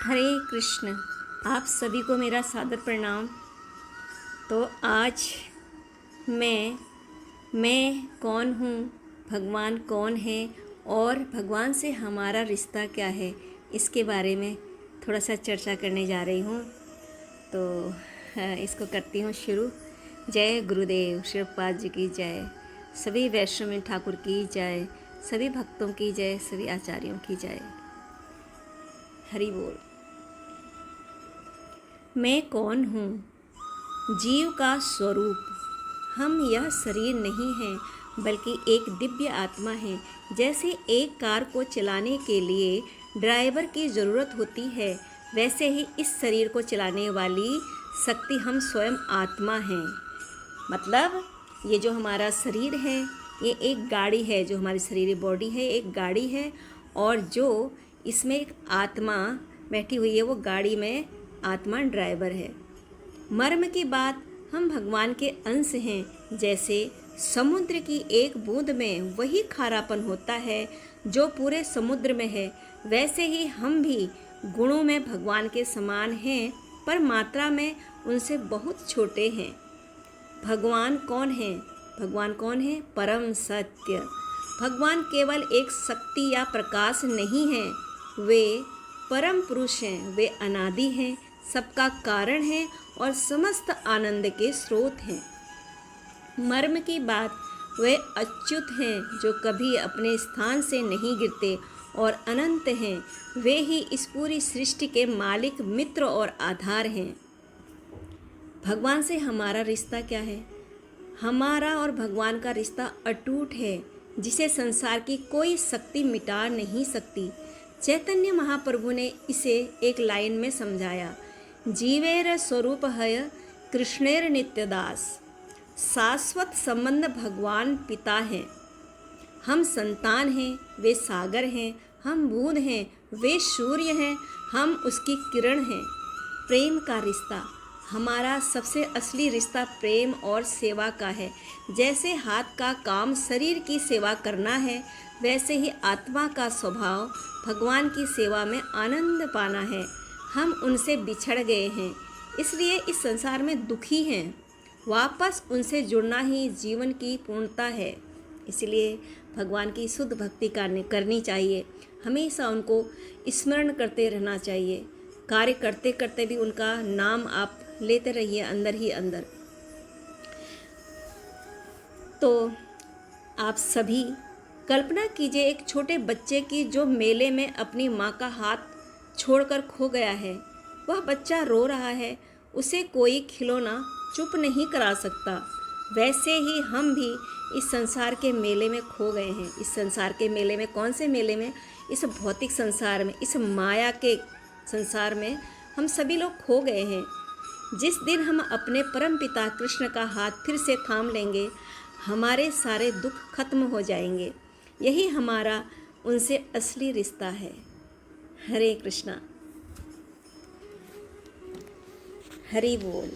हरे कृष्ण। आप सभी को मेरा सादर प्रणाम। तो आज मैं कौन हूँ, भगवान कौन है और भगवान से हमारा रिश्ता क्या है, इसके बारे में थोड़ा सा चर्चा करने जा रही हूँ। तो इसको करती हूँ शुरू। जय गुरुदेव श्री प्रभुपाद जी की जय, सभी वैष्णव ठाकुर की जय, सभी भक्तों की जय, सभी आचार्यों की जय। हरि बोल। मैं कौन हूँ? जीव का स्वरूप। हम यह शरीर नहीं हैं, बल्कि एक दिव्य आत्मा है। जैसे एक कार को चलाने के लिए ड्राइवर की ज़रूरत होती है, वैसे ही इस शरीर को चलाने वाली शक्ति हम स्वयं आत्मा हैं। मतलब ये जो हमारा शरीर है, ये एक गाड़ी है। जो हमारी शरीर बॉडी है, एक गाड़ी है, और जो इसमें एक आत्मा बैठी हुई है, वो गाड़ी में आत्मा ड्राइवर है। मर्म की बात, हम भगवान के अंश हैं। जैसे समुद्र की एक बूंद में वही खारापन होता है जो पूरे समुद्र में है, वैसे ही हम भी गुणों में भगवान के समान हैं, पर मात्रा में उनसे बहुत छोटे हैं। भगवान कौन है? भगवान कौन है? परम सत्य। भगवान केवल एक शक्ति या प्रकाश नहीं है, वे परम पुरुष हैं। वे अनादि हैं, सबका कारण है और समस्त आनंद के स्रोत हैं। मर्म की बात, वे अच्युत हैं जो कभी अपने स्थान से नहीं गिरते और अनंत हैं। वे ही इस पूरी सृष्टि के मालिक, मित्र और आधार हैं। भगवान से हमारा रिश्ता क्या है? हमारा और भगवान का रिश्ता अटूट है, जिसे संसार की कोई शक्ति मिटा नहीं सकती। चैतन्य महाप्रभु ने इसे एक लाइन में समझाया, जीवेर स्वरूप है कृष्णेर नित्यदास। शाश्वत संबंध भगवान पिता हैं, हम संतान हैं, वे सागर हैं। हम बूंद हैं, वे सूर्य हैं, हम उसकी किरण हैं। प्रेम का रिश्ता, हमारा सबसे असली रिश्ता प्रेम और सेवा का है। जैसे हाथ का काम शरीर की सेवा करना है, वैसे ही आत्मा का स्वभाव भगवान की सेवा में आनंद पाना है। हम उनसे बिछड़ गए हैं, इसलिए इस संसार में दुखी हैं। वापस उनसे जुड़ना ही जीवन की पूर्णता है। इसलिए भगवान की शुद्ध भक्ति करनी चाहिए। हमेशा उनको स्मरण करते रहना चाहिए। कार्य करते करते भी उनका नाम आप लेते रहिए अंदर ही अंदर। तो आप सभी कल्पना कीजिए एक छोटे बच्चे की जो मेले में अपनी माँ का हाथ छोड़कर खो गया है। वह बच्चा रो रहा है, उसे कोई खिलौना चुप नहीं करा सकता। वैसे ही हम भी इस संसार के मेले में खो गए हैं। इस संसार के मेले में, कौन से मेले में? इस भौतिक संसार में, इस माया के संसार में हम सभी लोग खो गए हैं। जिस दिन हम अपने परम पिता कृष्ण का हाथ फिर से थाम लेंगे, हमारे सारे दुख खत्म हो जाएंगे। यही हमारा उनसे असली रिश्ता है। हरे कृष्णा। हरि बोल।